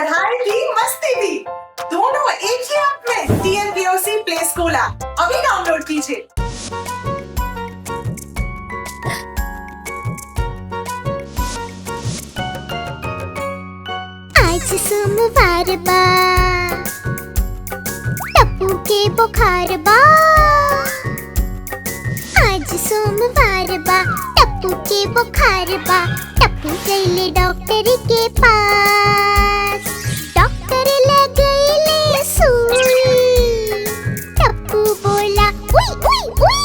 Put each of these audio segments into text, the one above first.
पढ़ाई भी मस्ती भी दोनों एक ही ऐप में। TNPOC प्ले स्कूल ऐप अभी डाउनलोड कीजिए। आज सोमवार बा, टप्पू के बुखार बा। आज सोमवार बा, टप्पू के बुखार बा। टप्पू गईले डॉक्टर के पास, डॉक्टर ले गईले सुई। टप्पू बोला उई उई उई।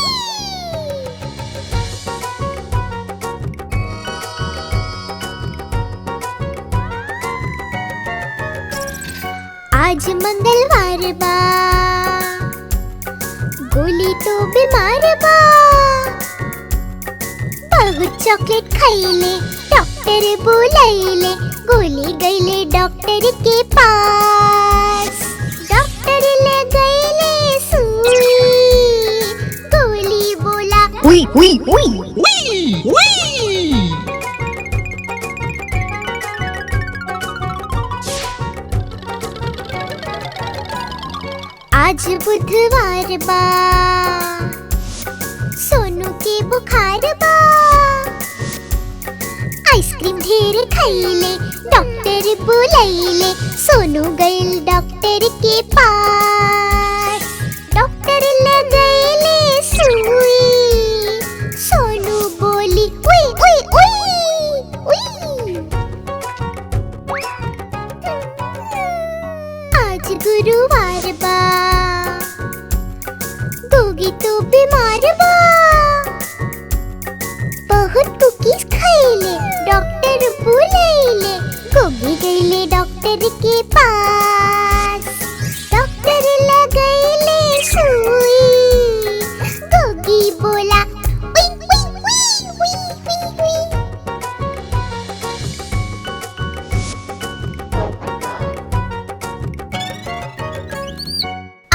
आज मंगलवार बा, गोली तो बीमार बा। बहुत चॉकलेट खाइले, डॉक्टर बुलाइले। गोली गईले डॉक्टर के पास, डॉक्टर ले गईले सुई। गोली बोला उई उई उई उई उई। आज बुधवार बा, सोनू के बुखार बा। आइसक्रीम ढेर खाइले, डॉक्टर बुलाइले। सोनू गइल डॉक्टर के पास, डॉक्टर ले गइले सुई। सोनू बोली उई उई उई उई। आज गुरुवार बा, गोगी तो बीमार बा। बहुत कुकीज खाइले, डॉक्टर बुलाइले। गोगी गईले डॉक्टर के पास, डॉक्टर ले गईले सुई। गोगी बोला उई उई उई उई उई उई।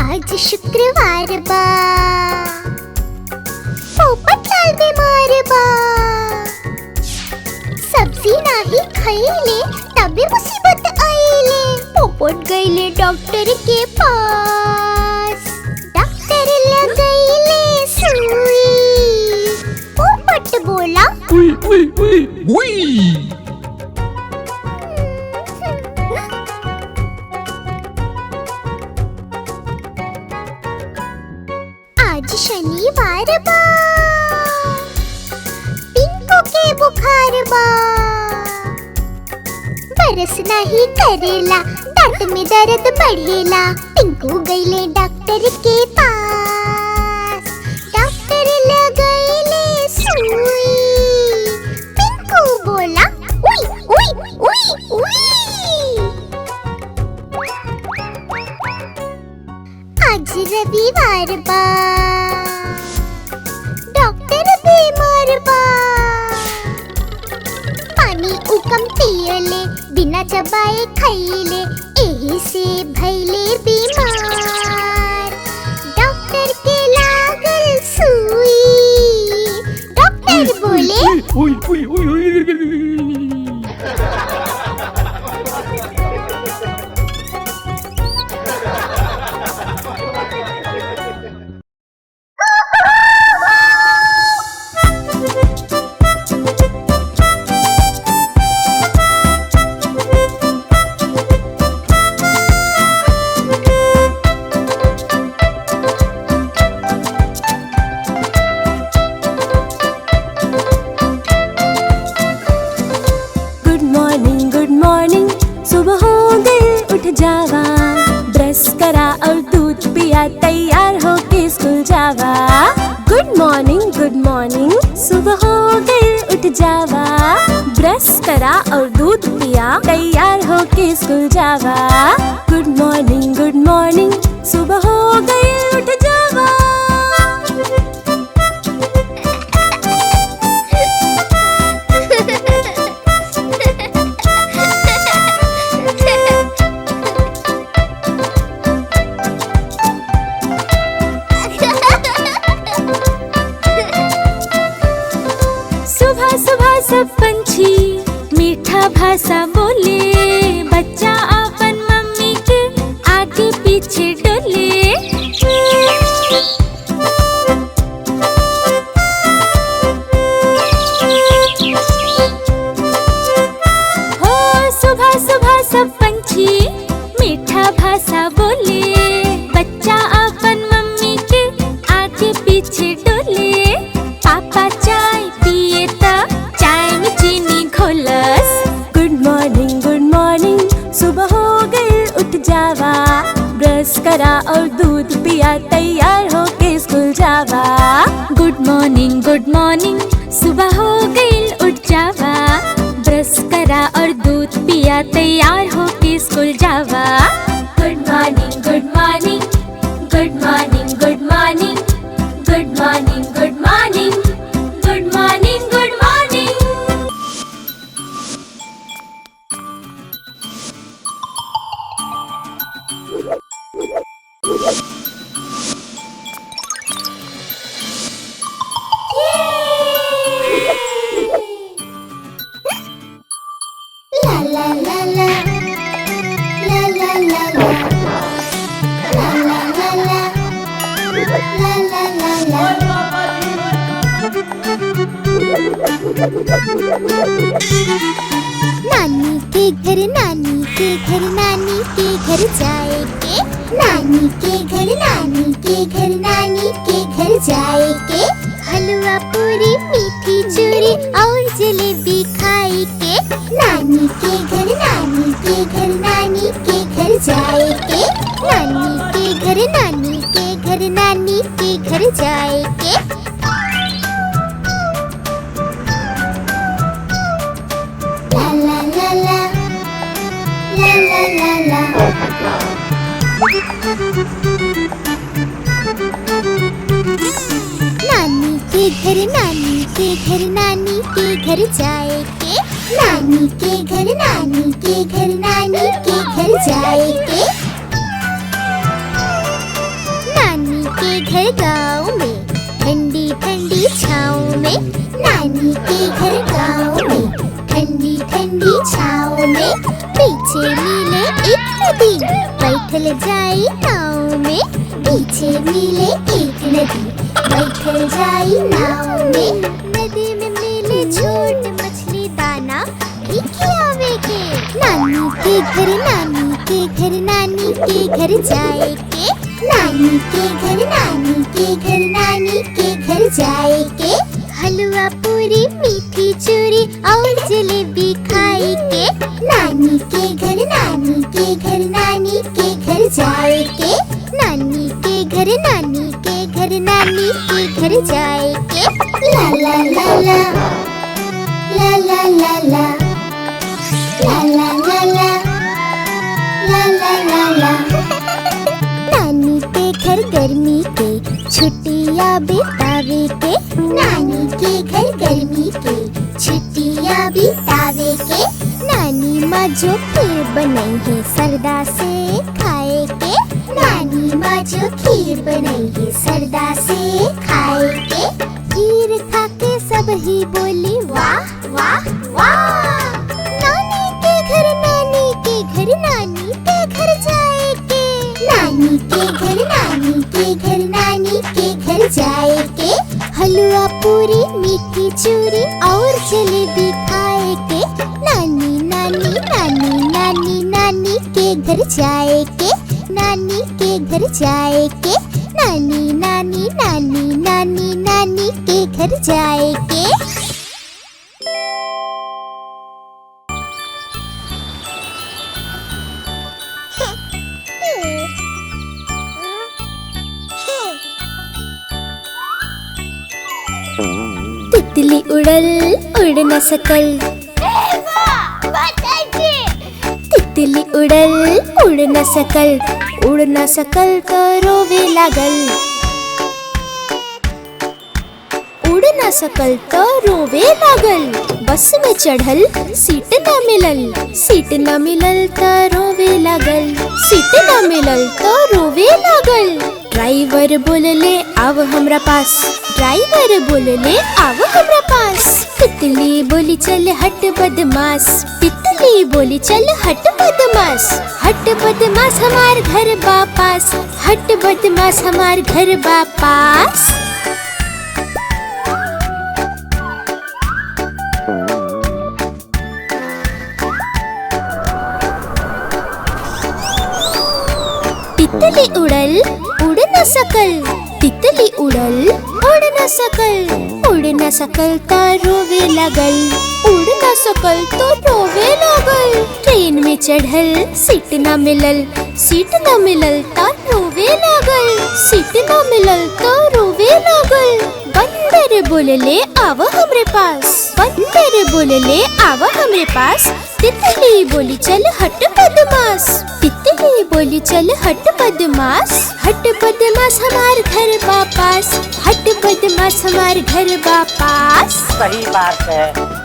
आज शुक्रवार बा, पोपटलाल बीमार बा। सब्जी नाही खाइले, तबे मुसीबत आइले। पोपट गईले डॉक्टर के पास, डॉक्टर ले गईले सुई। पोपट बोला उई उई उई उई। आज शनिवार बा, पिंकू के बुखार बा। बरस नहीं करेला, दांत में दर्द बढ़ेला। पिंकू गईले डॉक्टर के पास, डॉक्टर ले गईले सुई। पिंकू बोला उई उई उई उई। आज रविवार बा, डॉक्टर बीमार बा। पानी उकम पियले, बिना चबाए खाइले। एही से भइले बीमार, डॉक्टर के लागल सुई। डॉक्टर बोले उई उई उई उई। सुबह हो गई उठ जावा, ब्रश करा और दूध पिया, तैयार हो के स्कूल जावा। गुड मॉर्निंग, सुबह हो गई उठ जावा, ब्रश करा और दूध पिया, तैयार हो के स्कूल जावा। गुड मॉर्निंग, सुबह हो गई उठ जावा। सुबह सब पंछी मीठा भाषा बोले, बच्चा आप सुबह हो गई उठ जावा, ब्रश करा और दूध पिया तैयार हो के स्कूल जावा। गुड मॉर्निंग सुबह हो गई उठ जावा, ब्रश करा और दूध पिया तैयार हो के स्कूल जावा। Good morning good morning good morning good morning good morning good morning good morning good morning. La la la la la la la la la la la la la la la नानी के घर नानी के घर नानी के घर जाएंगे, नानी के घर नानी के घर नानी के घर जाएंगे। हलवा पूरी मीठी चूरी और जलेबी खाएंगे, नानी के घर नानी के घर नानी के घर जाएंगे। नानी के घर नानी के घर नानी के घर जाएंगे। La la la la la la la la। नानी के घर नानी के घर नानी के घर जाएंगे, नानी के घर नानी के घर नानी के घर जाएंगे। नानी के घर गाँव में ठंडी ठंडी छाँव में, नानी के घर गाँव में ठंडी ठंडी छाँव में। पीछे मिले एक नदी बैठल जाई नाव में, पीछे मिले एक नदी बैठल जाई नाव में। नदी में मिले छोट मछली दाना भी खियावेगे, नानी के घर नानी के घर नानी के घर जाएंगे, नानी के घर नानी के घर नानी के घर जाएंगे। हलवा पूरी मीठी चूरी और जलेबी खाएंगे, नानी के घर नानी के घर नानी के घर जाएंगे। नानी के घर नानी के घर नानी के घर जाएंगे। ला ला ला ला ला ला ला ला ला ला ला ला ला ला ला। नानी के घर गर्मी के छुट्टियाँ बितावे के, नानी के घर गर्मी के छुट्टियाँ बितावे के। नानी माँ जो खीर बनाई है सरदा से खाए के, नानी माँ जो खीर बनाई है सरदा से खाए के। खीर खा के सब ही बोली वाह वाह वाह। नानी के घर नानी के घर नानी के घर जाएंगे, नानी के घर नानी के घर नानी के घर जाएंगे। हलवा पूरी मीठी चूरी और जलेबी खाएंगे, नानी नानी नानी नानी नानी के घर जाएंगे, नानी के घर जाएंगे। नानी नानी नानी नानी नानी के घर जाएंगे। तितली उड़ल उड़ न सकल, तितली उड़ल उड़ न सकल, उड़ न सकल तो रोवे लागल, उड़ न सकल तो रोवे लागल। बस में चढ़ल सीट न मिलल, सीट न मिलल तो रोवे लागल, सीट न मिलल तो रोवे लागल। ड्राइवर बोलले आव हमरा पास, ड्राइवर बोलले आव हमरा पास। तितली बोली चल हट बदमाश, तितली बोली चल हट बदमाश। हट बदमाश हमार घर बापास, हट बदमाश हमार घर बापास। तितली उड़ल उड़ न सकल, तितली उड़ल उड़ उड़ न सकल, उड़ न सकल तो रोवे लगल, उड़ न सकल तो रोवे लगल। ट्रेन में चढ़ल सीट न मिलल, सीट न मिलल तो रोवे लगल, सीट न मिलल तो रोवे लगल। बंदर बोलले आवा हमरे पास, बंदर बोलले आवा हमरे पास। तितली बोली चल हट बदमाश, तितली बोली चल हट बदमाश। हट बदमाश हमार घर वापस, हट बदमाश हमार घर वापस। सही बात है।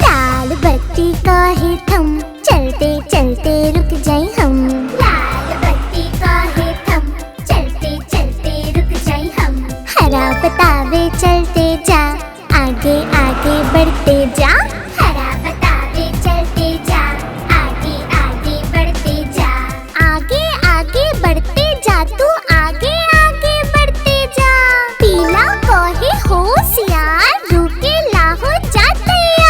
लाल बत्ती काहे थम, चलते चलते रुक जाए हम। लाल बत्ती काहे थम, चलते चलते रुक जाए हम। हरा बतावे चलते जा, आगे आगे बढ़ते जा। हरा बतावे चलते जा, आगे आगे बढ़ते जा। आगे आगे बढ़ते जा, तू आगे आगे बढ़ते जा। पीला कहे होशियार, रुके लाहो जा तैयार।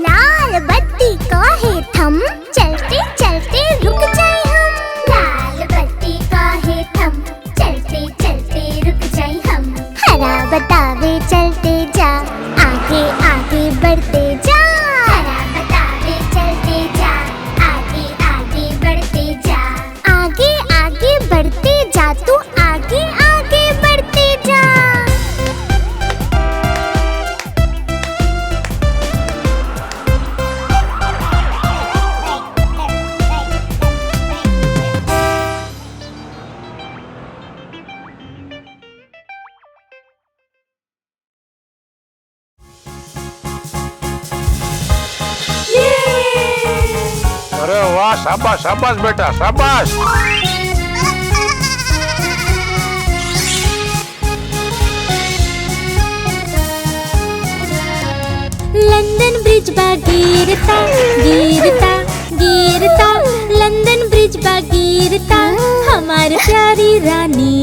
लाल बत्ती काहे थम, चलते चलते रुक जाए हम। लाल बत्ती काहे थम, चलते चलते रुक जाए हम। हरा बतावे चलते जा, आगे आगे बढ़ते जा। हरा बतावे चलते जा, आगे आगे बढ़ते जा। आगे आगे बढ़ते जा, तू आगे आगे बढ़ते जा। अरे वाह, शाबाश शाबाश बेटा शाबाश। लंदन ब्रिज बा गिरता गिरता गिरता, लंदन ब्रिज बा गिरता हमार प्यारी रानी।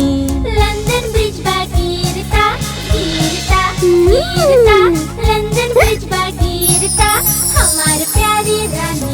लंदन ब्रिज बा गिरता गिरता गिरता, लंदन ब्रिज बा गिरता हमार प्यारी रानी।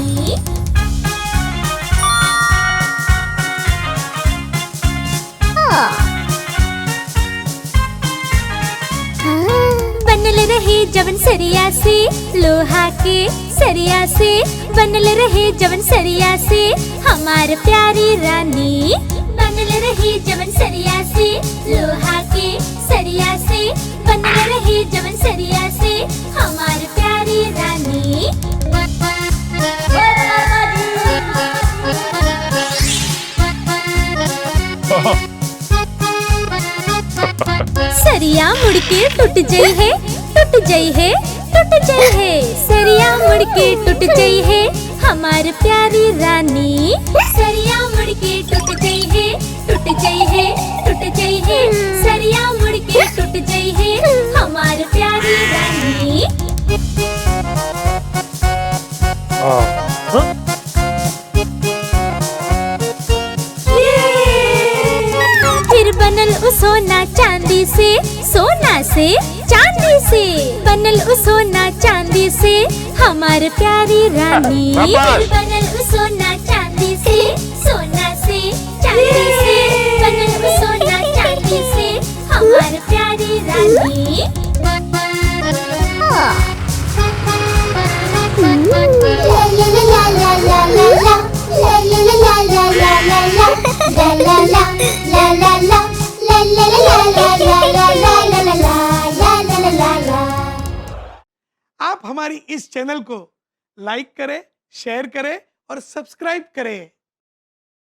बनल रहे जवन सरिया से, लोहा के सरिया से, बनल रहे जवन सरिया से हमार प्यारी रानी। बनल रहे जवन सरिया से, लोहा के सरिया से, बनल रहे जवन सरिया से हमार प्यारी रानी। सरिया मुड़के टूट जाई है, टूट जाई है, टूट जाई है। सरिया मुड़के टूट जाई है हमार प्यारी रानी। सरिया मुड़के टूट जाई है, टूट जाई है, टूट जाई है। सरिया मुड़के टूट जाई है हमार प्यारी रानी। फिर बनल उ सोना चांदी से, सोना से चांदी से, बनल उ सोना चांदी से हमार प्यारी रानी। फिर बनल उ सोना चांदी से, सोना से चांदी से, बनल उ सोना चांदी से हमार प्यारी रानी। आप हमारी इस चैनल को लाइक करें, शेयर करें और सब्सक्राइब करें।